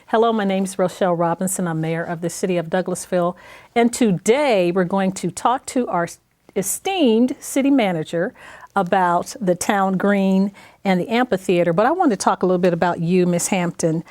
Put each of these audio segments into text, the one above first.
Hello, my name is Rochelle Robinson. I'm mayor of the city of Douglasville. And today we're going to talk to our esteemed city manager about the town green and the amphitheater. But I want to talk a little bit about you, Ms. Hampton.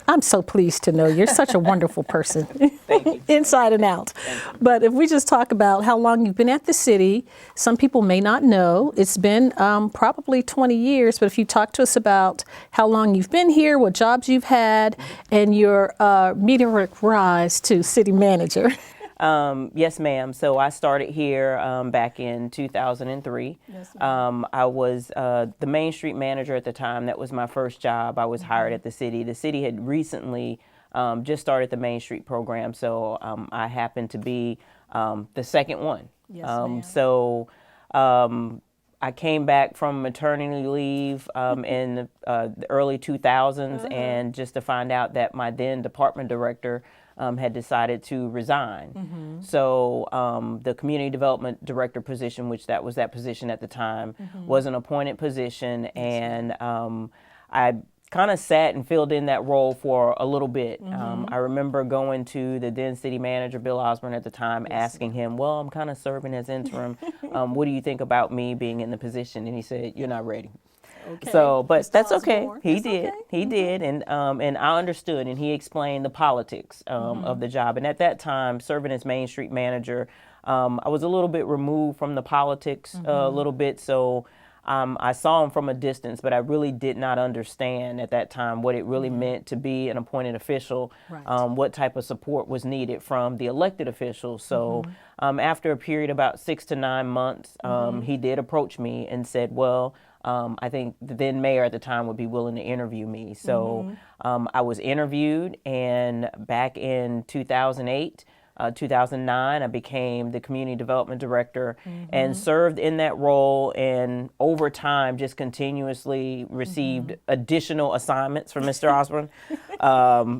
I'm so pleased to know you're such a wonderful person, Thank you. inside and out. But if we just talk about how long you've been at the city, some people may not know. It's been probably 20 years, but if you talk to us about how long you've been here, what jobs you've had, and your meteoric rise to city manager. Yes, ma'am. So I started here back in 2003. Yes, I was the Main Street manager at the time. That was my first job. I was hired at the city. The city had recently just started the Main Street program, so I happened to be the second one. Yes, ma'am. I came back from maternity leave in the early 2000s, and just to find out that my then department director had decided to resign. So the community development director position, which that was that position at the time, was an appointed position, and I kind of sat and filled in that role for a little bit. I remember going to the then city manager, Bill Osborne at the time, asking him, well, I'm kind of serving as interim. What do you think about me being in the position? And he said, you're not ready. Okay. So, but Mr. that's okay. Osborne. He That's did. okay. He did, and I understood, and he explained the politics of the job. And at that time, serving as Main Street manager, I was a little bit removed from the politics a little bit. So I saw him from a distance, but I really did not understand at that time what it really meant to be an appointed official, Right. what type of support was needed from the elected officials. So after a period about 6 to 9 months, he did approach me and said, well, I think the then mayor at the time would be willing to interview me. So I was interviewed, and back in 2008, 2009, I became the community development director and served in that role, and over time just continuously received additional assignments from Mr. Osborne.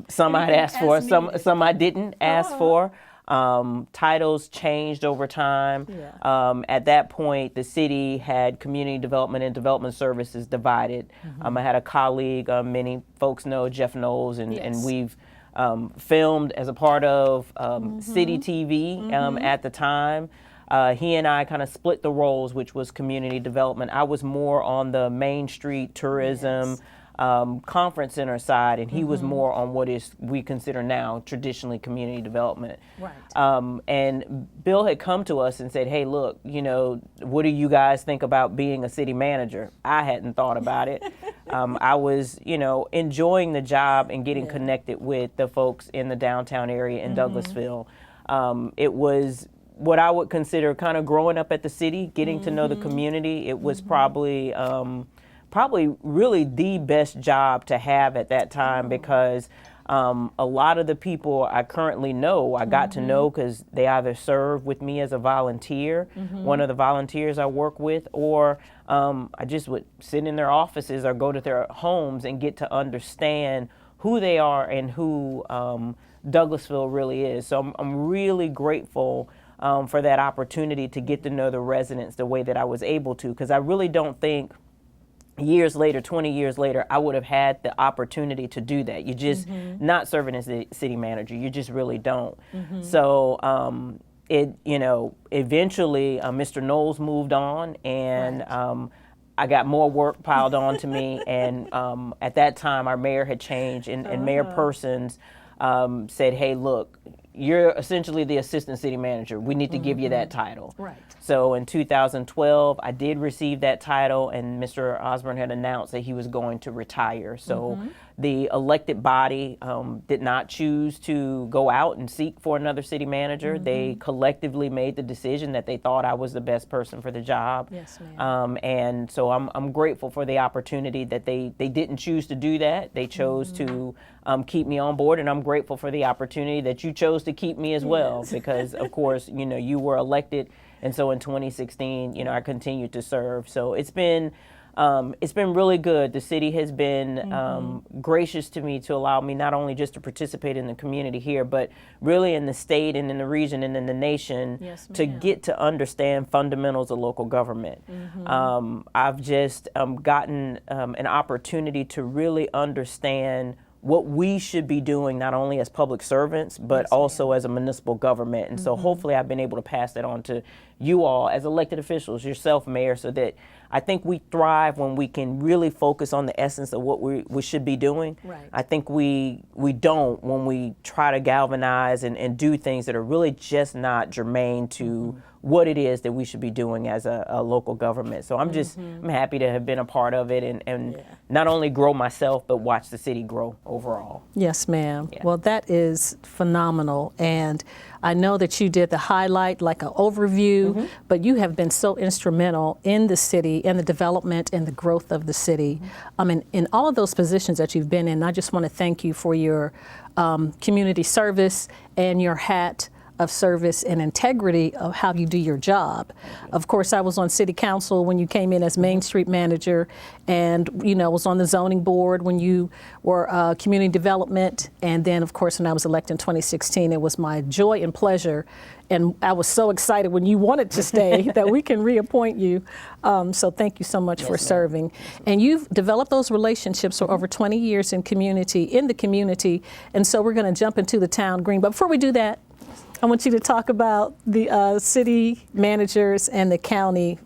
Some I'd asked for, some I didn't ask for. Titles changed over time. Yeah. At that point, the city had community development and development services divided. I had a colleague, many folks know Jeff Knowles, and Yes. we've filmed as a part of City TV at the time. He and I kind of split the roles, which was community development. I was more on the Main Street tourism, conference center side, and he was more on what is we consider now traditionally community development. Right. And Bill had come to us and said, hey, look, you know, what do you guys think about being a city manager? I hadn't thought about it. I was, you know, enjoying the job and getting connected with the folks in the downtown area in Douglasville. It was what I would consider kind of growing up at the city, getting to know the community. It was probably really the best job to have at that time, because a lot of the people I currently know, I got to know because they either served with me as a volunteer, one of the volunteers I work with, or I just would sit in their offices or go to their homes and get to understand who they are and who Douglasville really is. So I'm really grateful for that opportunity to get to know the residents the way that I was able to, because I really don't think years later, 20 years later, I would have had the opportunity to do that. You just not serving as the city manager, you just really don't. So eventually Mr. Knowles moved on, and I got more work piled on to me. And at that time, our mayor had changed, and Mayor Persons said, hey, look, you're essentially the assistant city manager. We need to give you that title. Right. So in 2012, I did receive that title, and Mr. Osborne had announced that he was going to retire. So the elected body did not choose to go out and seek for another city manager. They collectively made the decision that they thought I was the best person for the job. Yes, ma'am. And so I'm grateful for the opportunity that they didn't choose to do that. They chose to keep me on board, and I'm grateful for the opportunity that you chose to keep me as well, because of course, you know, you were elected. And so in 2016, you know, I continued to serve. So it's been really good. The city has been gracious to me to allow me not only just to participate in the community here, but really in the state and in the region and in the nation, Yes, to ma'am. get to understand fundamentals of local government. I've just gotten an opportunity to really understand what we should be doing, not only as public servants, but also as a municipal government. And so hopefully I've been able to pass that on to you all as elected officials, yourself, Mayor, so that I think we thrive when we can really focus on the essence of what we should be doing. Right. I think we don't when we try to galvanize and do things that are really just not germane to what it is that we should be doing as a local government. So I'm just I'm happy to have been a part of it and not only grow myself, but watch the city grow overall. Yes, ma'am. Yeah. Well, that is phenomenal. And I know that you did the highlight, like an overview, but you have been so instrumental in the city, and the development and the growth of the city. In all of those positions that you've been in, I just want to thank you for your community service and your hat of service and integrity of how you do your job. Of course, I was on city council when you came in as Main Street manager, and was on the zoning board when you were community development, and then of course when I was elected in 2016, it was my joy and pleasure, and I was so excited when you wanted to stay that we can reappoint you. So thank you so much for serving. And you've developed those relationships for over 20 years in the community, and so we're going to jump into the town green. But before we do that, I want you to talk about the city managers and the county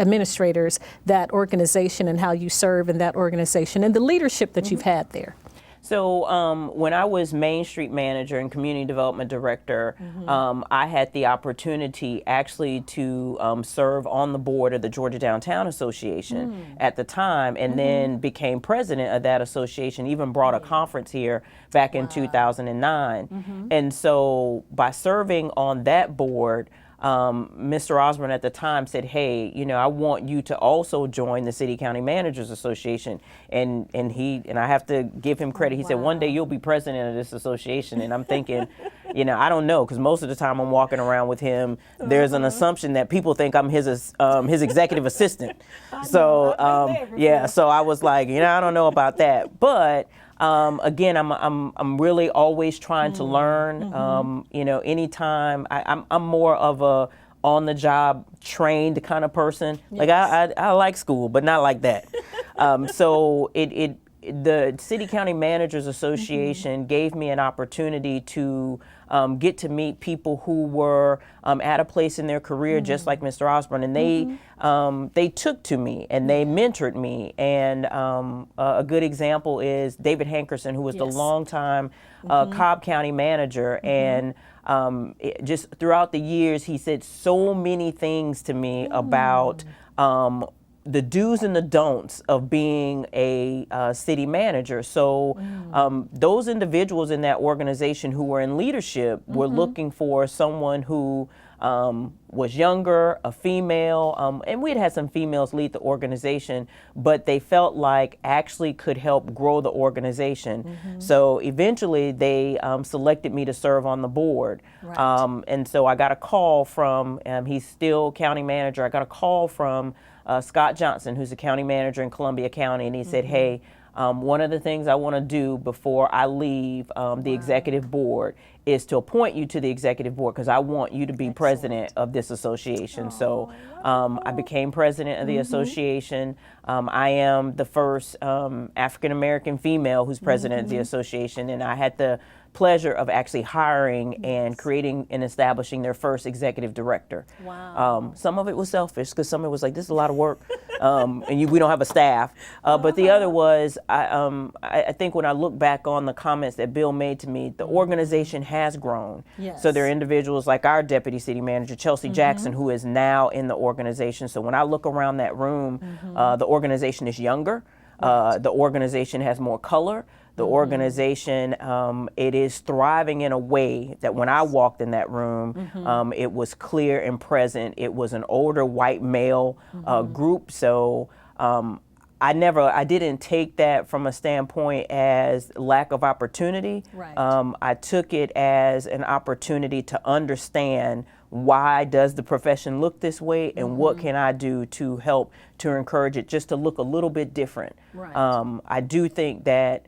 administrators, that organization, and how you serve in that organization and the leadership that you've had there. So when I was Main Street manager and community development director, I had the opportunity actually to serve on the board of the Georgia Downtown Association at the time, and then became president of that association, even brought a conference here back in 2009. And so by serving on that board, Mr. Osborne at the time said, hey, I want you to also join the City County Managers Association. And I have to give him credit. He said, one day you'll be president of this association. And I'm thinking, I don't know, because most of the time I'm walking around with him, there's an assumption that people think I'm his executive assistant. So, so I was like, I don't know about that. But again, I'm really always trying to learn. Anytime I'm more of a on-the-job trained kind of person. Like I like school, but not like that. So the City County Managers Association gave me an opportunity to get to meet people who were at a place in their career just like Mr. Osborne, and they took to me and they mentored me. And a good example is David Hankerson, who was the longtime Cobb County manager, and just throughout the years he said so many things to me about the do's and the don'ts of being a city manager. So those individuals in that organization who were in leadership were looking for someone who was younger, a female, and we had some females lead the organization, but they felt like actually could help grow the organization. So eventually they selected me to serve on the board. And so I got a call from, he's still county manager, I got a call from Scott Johnson, who's a county manager in Columbia County, and he said, hey, one of the things I want to do before I leave the executive board is to appoint you to the executive board, because I want you to be president of this association. So I became president of the association. I am the first African-American female who's president of the association, and I had the pleasure of actually hiring and creating and establishing their first executive director. Some of it was selfish, because some of it was like, this is a lot of work, and we don't have a staff. But the other was, I think when I look back on the comments that Bill made to me, the organization has grown. So there are individuals like our deputy city manager, Chelsea Jackson, who is now in the organization. So when I look around that room, the organization is younger. The organization has more color. The organization, it is thriving in a way that when I walked in that room, it was clear and present. It was an older white male group. So I didn't take that from a standpoint as lack of opportunity. I took it as an opportunity to understand, why does the profession look this way, and what can I do to help to encourage it just to look a little bit different. I do think that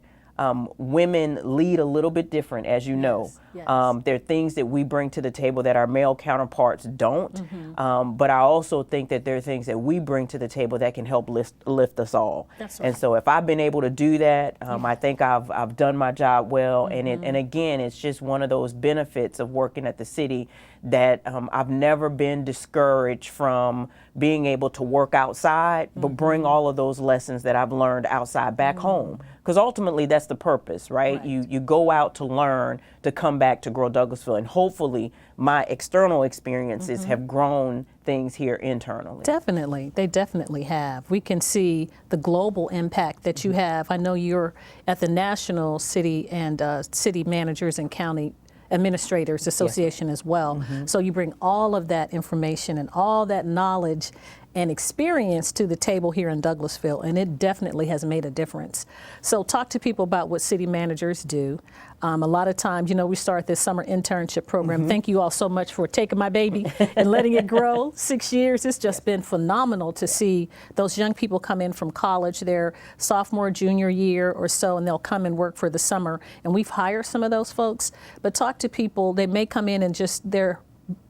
women lead a little bit different, as you know. Yes. There are things that we bring to the table that our male counterparts don't. But I also think that there are things that we bring to the table that can help lift us all. That's And right. so if I've been able to do that, I think I've done my job well. And again, it's just one of those benefits of working at the city that I've never been discouraged from being able to work outside, but bring all of those lessons that I've learned outside back home. Because ultimately that's the purpose, right? You go out to learn, to come back to grow Douglasville, and hopefully my external experiences have grown things here internally. Definitely. They definitely have. We can see the global impact that you have. I know you're at the National City and City Managers and County Administrators Association as well. So you bring all of that information and all that knowledge and experience to the table here in Douglasville, and it definitely has made a difference. So talk to people about what city managers do. A lot of times, we start this summer internship program. Thank you all so much for taking my baby and letting it grow. 6 years, it's just been phenomenal to see those young people come in from college, their sophomore, junior year or so, and they'll come and work for the summer. And we've hired some of those folks, but talk to people, they may come in and they're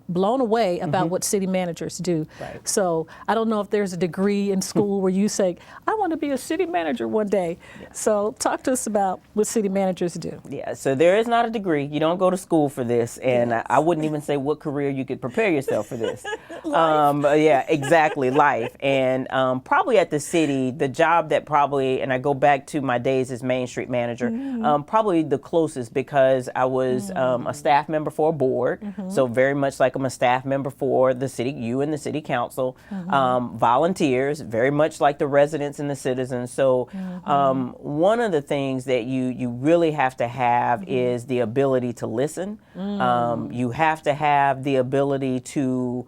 blown away about what city managers do. Right. So I don't know if there's a degree in school where you say, I want to be a city manager one day. So talk to us about what city managers do. Yeah, so there is not a degree. You don't go to school for this, and I wouldn't even say what career you could prepare yourself for this. Yeah, exactly, life. And probably at the city, the job that probably, and I go back to my days as Main Street manager, probably the closest, because I was a staff member for a board, so very much like I'm a staff member for the city, you and the city council, volunteers, very much like the residents and the citizens. So one of the things that you really have to have is the ability to listen. You have to have the ability to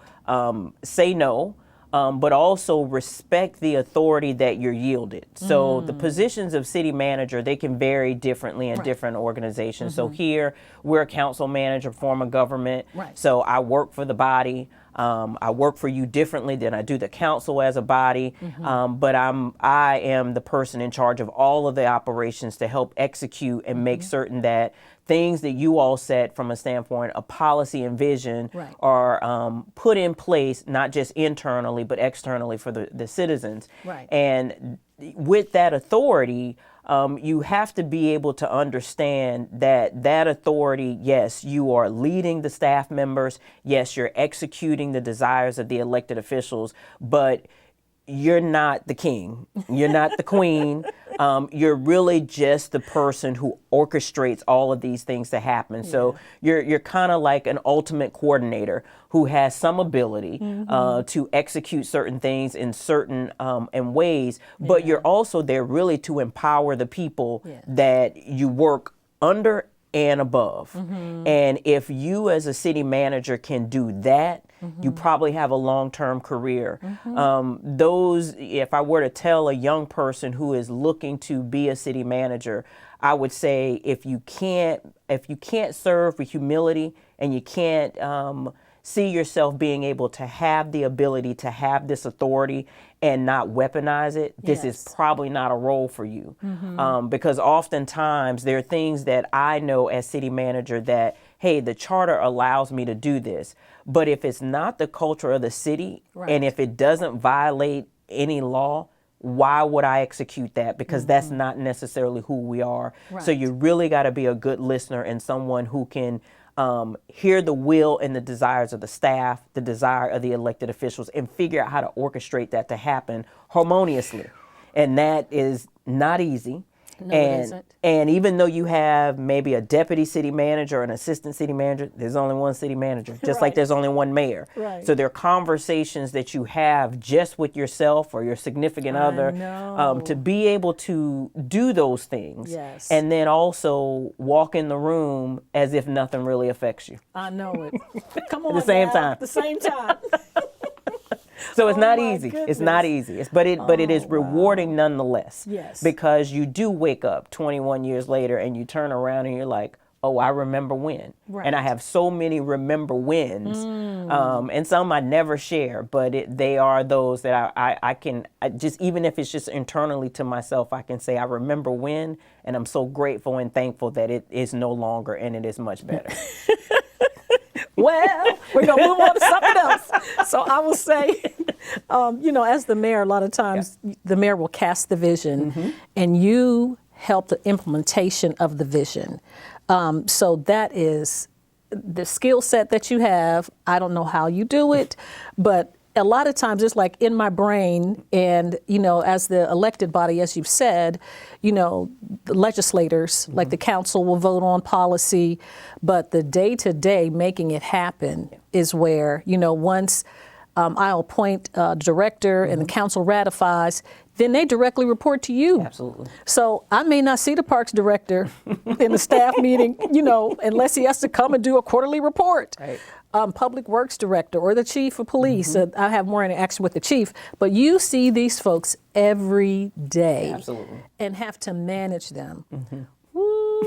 say no. But also respect the authority that you're yielded. So the positions of city manager, they can vary differently in different organizations. So here, we're a council manager, form of government. So I work for the body. I work for you differently than I do the council as a body. But I am the person in charge of all of the operations to help execute and make certain that things that you all set from a standpoint of policy and vision are put in place, not just internally, but externally for the citizens. And with that authority, you have to be able to understand that authority, yes, you are leading the staff members, yes, you're executing the desires of the elected officials, but you're not the king, you're not the queen. You're really just the person who orchestrates all of these things to happen. So you're kind of like an ultimate coordinator who has some ability to execute certain things in certain ways, but you're also there really to empower the people that you work under and above. And if you as a city manager can do that, you probably have a long-term career. If I were to tell a young person who is looking to be a city manager, I would say if you can't serve with humility and you can't see yourself being able to have the ability to have this authority and not weaponize it, this is probably not a role for you. Because oftentimes there are things that I know as city manager that, hey, the charter allows me to do this. But if it's not the culture of the city and if it doesn't violate any law, why would I execute that? Because that's not necessarily who we are. So you really got to be a good listener and someone who can hear the will and the desires of the staff, the desire of the elected officials, and figure out how to orchestrate that to happen harmoniously. And that is not easy. No, it isn't. And even though you have maybe a deputy city manager or an assistant city manager, there's only one city manager, just like there's only one mayor. So there are conversations that you have just with yourself or your significant other to be able to do those things. And then also walk in the room as if nothing really affects you. I know it. Come on, At the same time. At the same time. So it's not easy. It's not easy. But it is rewarding nonetheless. Yes. Because you do wake up 21 years later and you turn around and you're like, oh, I remember when. Right. And I have so many remember wins. And some I never share, but they are those that I can just, even if it's just internally to myself, I can say I remember when, and I'm so grateful and thankful that it is no longer and it is much better. Well, we're going to move on to something else. So I will say, as the mayor, a lot of times the mayor will cast the vision and you help the implementation of the vision. So that is the skill set that you have. I don't know how you do it, but a lot of times it's like in my brain, and, as the elected body, as you've said, the legislators, like the council, will vote on policy, but the day-to-day making it happen is where, once I'll appoint a director and the council ratifies, then they directly report to you. Absolutely. So I may not see the parks director in the staff meeting, unless he has to come and do a quarterly report. Right. Public Works director or the chief of police. I have more interaction with the chief, but you see these folks every day. Absolutely. And have to manage them. Woo!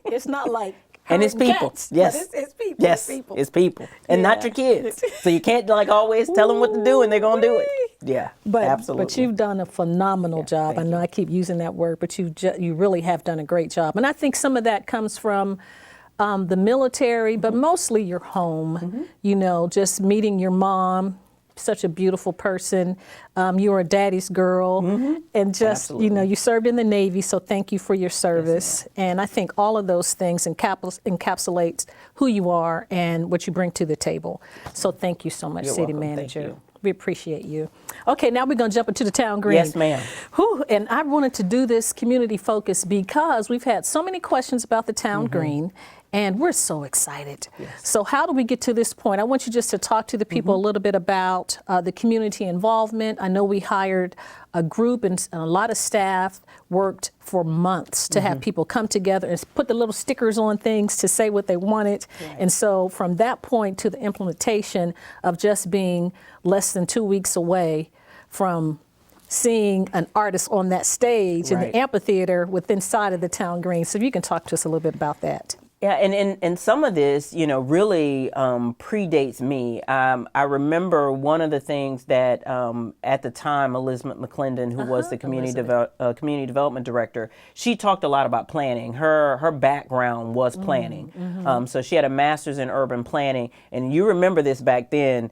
It's not like and it's people. cats, Yes. but it's people. Yes. It's people. It's people. And not your kids. So you can't always tell them what to do and they're going to do it. Yeah. Absolutely. But you've done a phenomenal job. I know I keep using that word, but you really have done a great job. And I think some of that comes from the military, but mostly your home, just meeting your mom, such a beautiful person. You were a daddy's girl, and just, Absolutely. You served in the Navy, so thank you for your service. And I think all of those things encapsulates who you are and what you bring to the table. So thank you so much, You're City welcome. Thank Manager. you. We appreciate you. Okay, now we're going to jump into the town green. Yes, ma'am. Whew, and I wanted to do this community focus because we've had so many questions about the town green, and we're so excited. Yes. So how do we get to this point? I want you just to talk to the people a little bit about the community involvement. I know we hired a group and a lot of staff worked for months to have people come together and put the little stickers on things to say what they wanted. Right. And so from that point to the implementation of just being less than 2 weeks away from seeing an artist on that stage in Right. the amphitheater within inside of the town green. So if you can talk to us a little bit about that. Yeah, and some of this, really predates me. I remember one of the things that at the time, Elizabeth McClendon, who was the community development director, she talked a lot about planning. Her background was planning. So she had a master's in urban planning. And you remember this back then.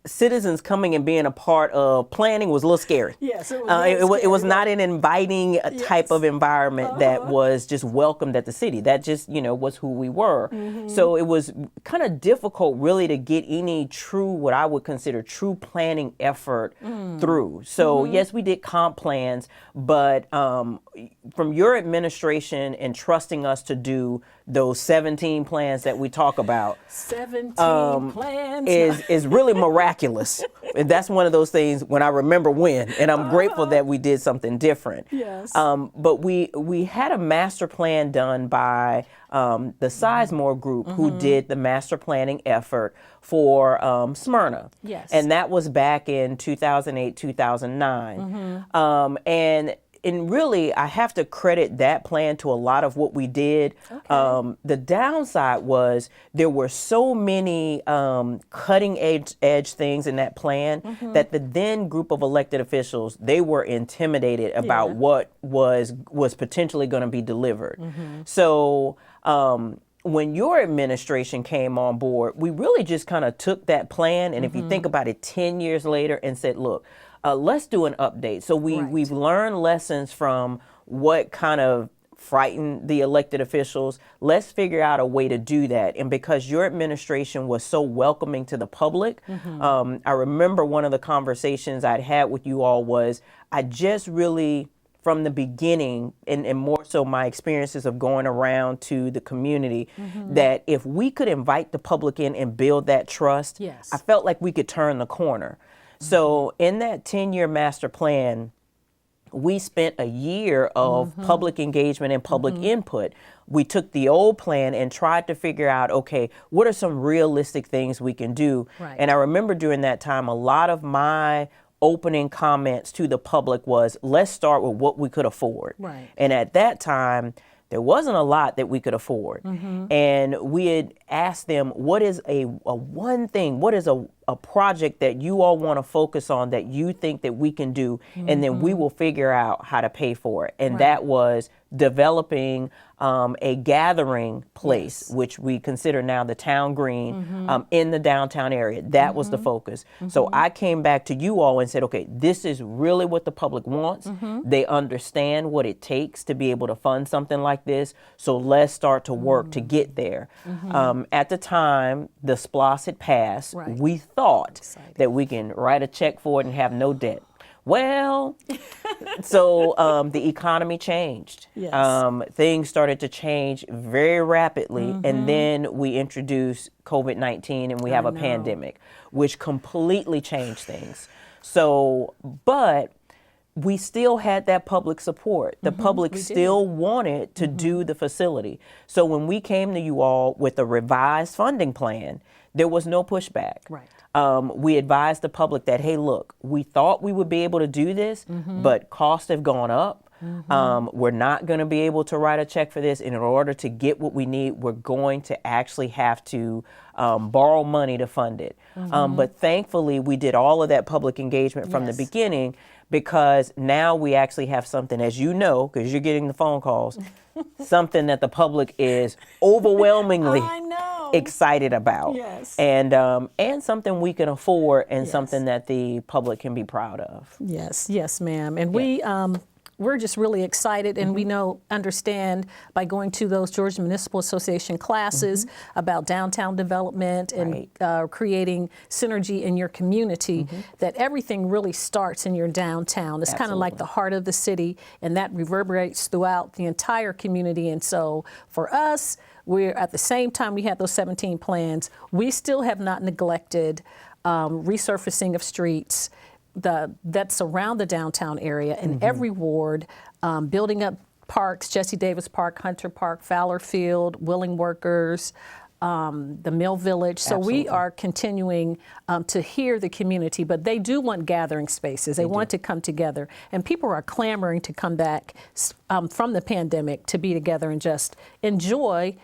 Citizens coming and being a part of planning was a little scary. Yes, it it was not an inviting type of environment that was just welcomed at the city. That just, was who we were. So it was kind of difficult really to get any true, what I would consider true planning effort through. So yes, we did comp plans, but from your administration and trusting us to do those 17 plans that we talk about 17 plans is really miraculous. And that's one of those things when I remember when, and I'm grateful that we did something different. Yes. But we had a master plan done by the Sizemore group who did the master planning effort for Smyrna. Yes. And that was back in 2008, 2009. And really, I have to credit that plan to a lot of what we did. Okay. The downside was there were so many cutting edge things in that plan that the then group of elected officials, they were intimidated about what was potentially going to be delivered. So when your administration came on board, we really just kind of took that plan. And if you think about it 10 years later and said, look, let's do an update. So we've learned lessons from what kind of frightened the elected officials. Let's figure out a way to do that. And because your administration was so welcoming to the public, I remember one of the conversations I'd had with you all was I just really, from the beginning, and more so my experiences of going around to the community, that if we could invite the public in and build that trust, I felt like we could turn the corner. So in that 10-year master plan, we spent a year of public engagement and public input. We took the old plan and tried to figure out, okay, what are some realistic things we can do? Right. And I remember during that time, a lot of my opening comments to the public was, let's start with what we could afford. Right. And at that time, there wasn't a lot that we could afford. And we had asked them, what is a one thing, what is a project that you all want to focus on that you think that we can do, and then we will figure out how to pay for it. And that was developing a gathering place, which we consider now the town green, in the downtown area. That was the focus. So I came back to you all and said, okay, this is really what the public wants. They understand what it takes to be able to fund something like this. So let's start to work to get there. At the time, the SPLOS had passed. We thought that we can write a check for it and have no debt. Well, so the economy changed. Things started to change very rapidly, and then we introduced COVID-19, and we have a pandemic, which completely changed things. So, but we still had that public support. The public still wanted to do the facility. So when we came to you all with a revised funding plan, there was no pushback. We advised the public that, hey, look, we thought we would be able to do this, but costs have gone up. We're not going to be able to write a check for this. And in order to get what we need, we're going to actually have to borrow money to fund it. But thankfully, we did all of that public engagement from the beginning, because now we actually have something, as you know, because you're getting the phone calls, something that the public is overwhelmingly excited about, and something we can afford, and something that the public can be proud of. Yes, ma'am. And we're just really excited, and we understand by going to those Georgia Municipal Association classes about downtown development and creating synergy in your community, that everything really starts in your downtown. It's kind of like the heart of the city, and that reverberates throughout the entire community. And so for us, we're at the same time we had those 17 plans, we still have not neglected resurfacing of streets that surround the downtown area in every ward, building up parks, Jesse Davis Park, Hunter Park, Fowler Field, Willing Workers, the Mill Village. So we are continuing to hear the community, but they do want gathering spaces. They want to come together, and people are clamoring to come back from the pandemic to be together and just enjoy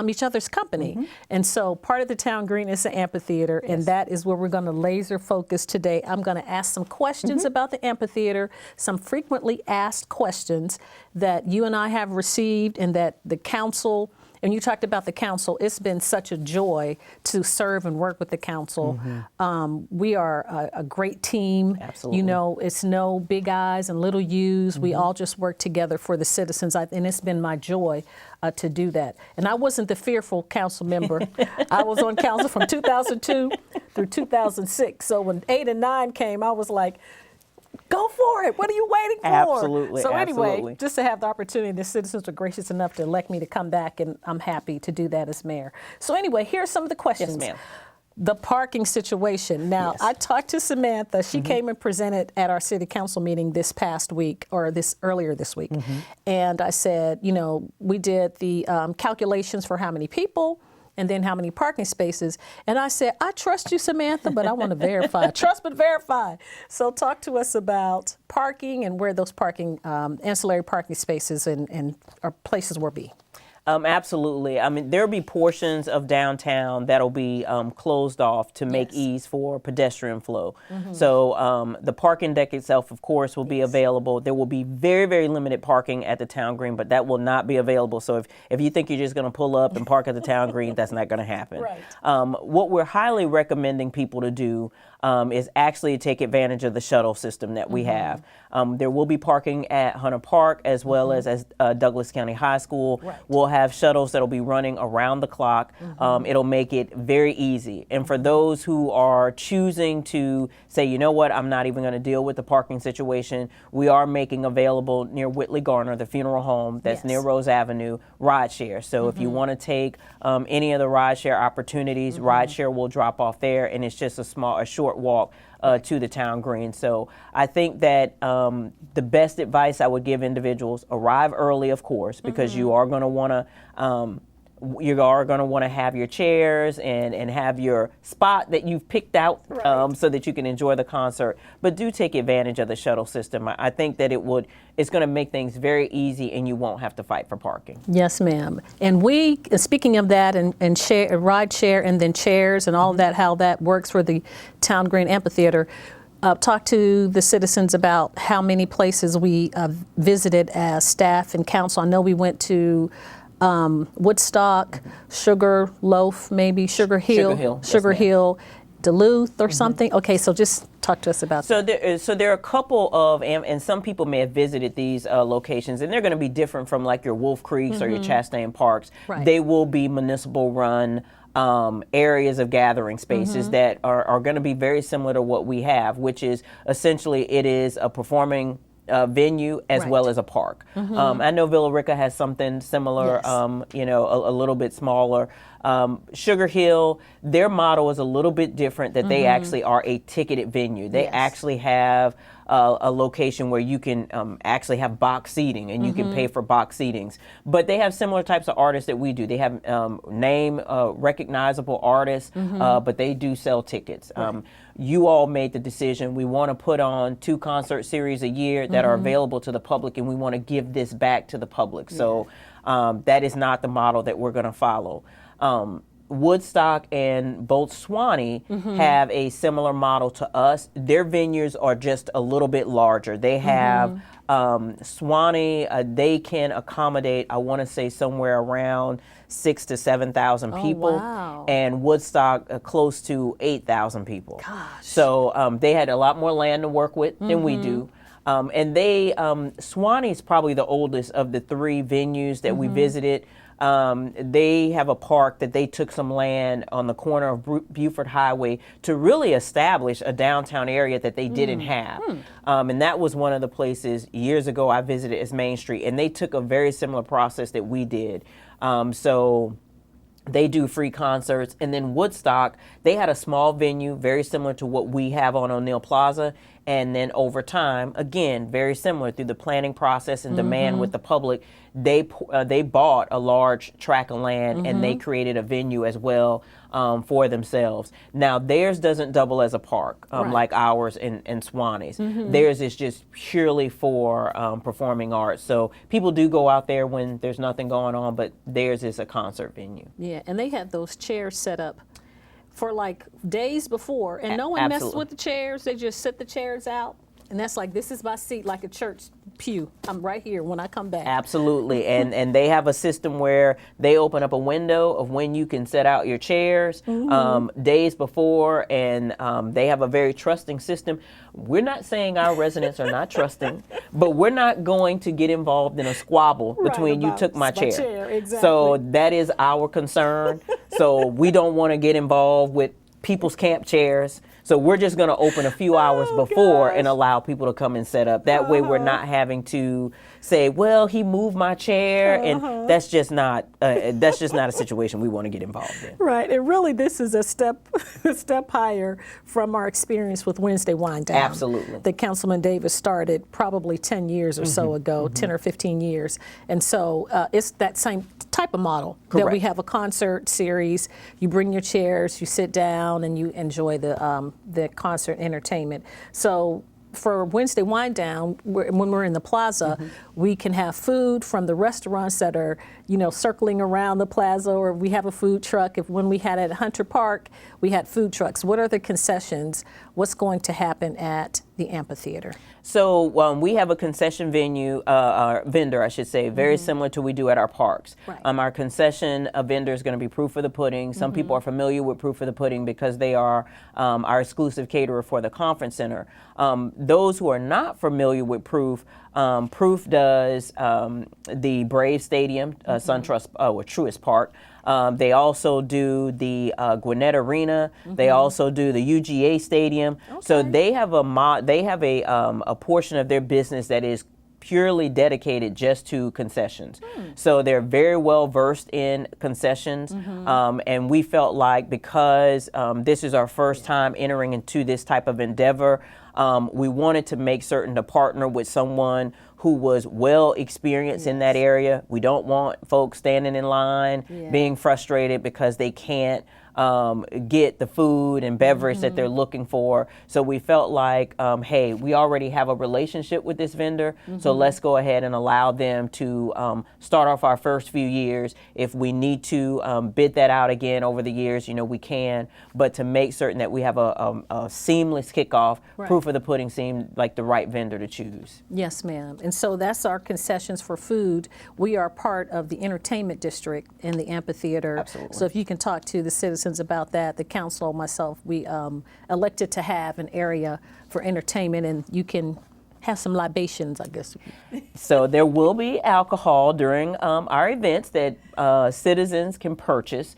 each other's company. And so part of the town green is the amphitheater, and that is where we're going to laser focus today. I'm going to ask some questions about the amphitheater, some frequently asked questions that you and I have received, and that the council, and you talked about the council, it's been such a joy to serve and work with the council. We are a great team. You know, it's no big I's and little U's. We all just work together for the citizens, and it's been my joy to do that. And I wasn't the fearful council member. I was on council from 2002 through 2006. So when 8 and 9 came, I was like, go for it. What are you waiting for? Absolutely. So anyway, just to have the opportunity, the citizens were gracious enough to elect me to come back, and I'm happy to do that as mayor. So anyway, here's some of the questions. Yes, ma'am. The parking situation. Now, I talked to Samantha. She came and presented at our city council meeting this past week, or earlier this week. And I said, you know, we did the calculations for how many people and then how many parking spaces. And I said, I trust you, Samantha, but I want to verify. Trust but verify. So talk to us about parking and where those parking, ancillary parking spaces and or places will be. Absolutely. I mean, there'll be portions of downtown that'll be closed off to make ease for pedestrian flow. So the parking deck itself, of course, will be available. There will be very, very limited parking at the town green, but that will not be available. So if you think you're just going to pull up and park at the town green, that's not going to happen. What we're highly recommending people to do is actually take advantage of the shuttle system that we have. There will be parking at Hunter Park as well as Douglas County High School. We'll have shuttles that'll be running around the clock. It'll make it very easy. And for those who are choosing to say, you know what, I'm not even going to deal with the parking situation, we are making available near Whitley Garner, the funeral home that's near Rose Avenue, rideshare. So if you want to take any of the rideshare opportunities, rideshare will drop off there, and it's just a short walk to the town green. So I think that the best advice I would give individuals, arrive early, of course, because you are going to want to You are going to want to have your chairs and have your spot that you've picked out so that you can enjoy the concert. But do take advantage of the shuttle system. I think that it's going to make things very easy, and you won't have to fight for parking. Yes, ma'am. And we, speaking of that, and share, ride share, and then chairs and all of that, how that works for the Town Green Amphitheater. Talk to the citizens about how many places we visited as staff and council. I know we went to Woodstock, Sugar Loaf, maybe Sugar Hill, Sugar Hill, Duluth or something. Okay, so just talk to us about that. So there are a couple of, and some people may have visited these locations, and they're going to be different from like your Wolf Creeks or your Chastain Parks. Right. They will be municipal run areas of gathering spaces that are going to be very similar to what we have, which is essentially it is a performing venue as well as a park. I know Villa Rica has something similar, a little bit smaller. Sugar Hill, their model is a little bit different, that they actually are a ticketed venue. They actually have a location where you can actually have box seating, and you can pay for box seatings. But they have similar types of artists that we do. They have name recognizable artists, but they do sell tickets. You all made the decision. We want to put on 2 concert series a year that are available to the public, and we want to give this back to the public. So that is not the model that we're going to follow. Woodstock and both Swanee have a similar model to us. Their venues are just a little bit larger. They have Swanee, they can accommodate, I want to say, somewhere around 6,000 to 7,000 people. Wow. And Woodstock close to 8,000 people. Gosh. So they had a lot more land to work with than we do. And Swanee is probably the oldest of the 3 venues that we visited. They have a park that they took some land on the corner of Buford Highway to really establish a downtown area that they didn't have. And that was one of the places years ago I visited as Main Street, and they took a very similar process that we did. So they do free concerts. And then Woodstock, they had a small venue very similar to what we have on O'Neill Plaza. And then over time, again, very similar through the planning process and demand with the public, they bought a large tract of land and they created a venue as well for themselves. Now theirs doesn't double as a park like ours and Swanee's. Theirs is just purely for performing arts. So people do go out there when there's nothing going on, but theirs is a concert venue. Yeah, and they had those chairs set up for like days before, and no one messes with the chairs. They just set the chairs out, and that's like, this is my seat, like a church pew. I'm right here when I come back. Absolutely. And they have a system where they open up a window of when you can set out your chairs days before, and they have a very trusting system. We're not saying our residents are not trusting, but we're not going to get involved in a squabble between you took my chair. Exactly. So that is our concern. So we don't want to get involved with people's camp chairs. So we're just going to open a few hours before and allow people to come and set up. That way we're not having to say, well, he moved my chair, and that's just not a situation we want to get involved in. Right, and really this is a step higher from our experience with Wednesday Wind Down. Absolutely. That Councilman Davis started probably 10 years or so ago, 10 or 15 years. And so it's that same type of model. Correct. That we have a concert series, you bring your chairs, you sit down, and you enjoy the concert entertainment. So for Wednesday Wind Down, when we're in the plaza, we can have food from the restaurants that are, circling around the plaza, or we have a food truck. When we had at Hunter Park, we had food trucks. What are the concessions? What's going to happen at the amphitheater? So we have a concession vendor, I should say, very similar to what we do at our parks. Right. Our concession vendor is going to be Proof of the Pudding. Some people are familiar with Proof of the Pudding because they are our exclusive caterer for the conference center. Those who are not familiar with Proof, Proof does the Brave Stadium, SunTrust, or Truist Park. They also do the Gwinnett Arena. They also do the UGA Stadium. Okay. So they have a portion of their business that is purely dedicated just to concessions. So they're very well versed in concessions. And we felt like because this is our first time entering into this type of endeavor, We wanted to make certain to partner with someone who was well experienced in that area. We don't want folks standing in line, being frustrated because they can't get the food and beverage that they're looking for. So we felt like, hey, we already have a relationship with this vendor, so let's go ahead and allow them to start off our first few years. If we need to bid that out again over the years, we can, but to make certain that we have a seamless kickoff, proof of the pudding seemed like the right vendor to choose. Yes, ma'am. And so that's our concessions for food. We are part of the entertainment district in the amphitheater. Absolutely. So if you can talk to the citizens about that, the council, myself, we elected to have an area for entertainment, and you can have some libations, I guess. So there will be alcohol during our events that citizens can purchase.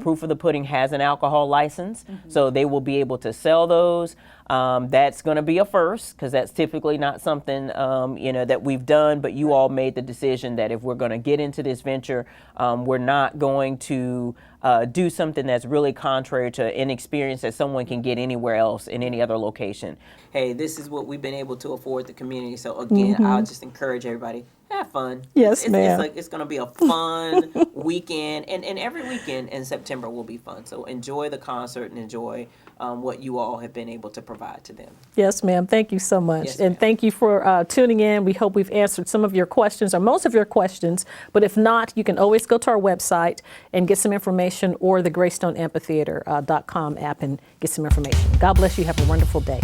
Proof of the Pudding has an alcohol license, so they will be able to sell those. That's going to be a first, because that's typically not something that we've done, but you all made the decision that if we're going to get into this venture, we're not going to do something that's really contrary to an experience that someone can get anywhere else in any other location. Hey, this is what we've been able to afford the community. So again, I'll just encourage everybody, have fun. Yes, ma'am. It's going to be a fun weekend, and every weekend in September will be fun. So enjoy the concert and enjoy what you all have been able to provide to them. Yes, ma'am. Thank you so much. Yes, and ma'am. thank you for tuning in. We hope we've answered some of your questions or most of your questions. But if not, you can always go to our website and get some information, or the GreystoneAmphitheater.com app and get some information. God bless you. Have a wonderful day.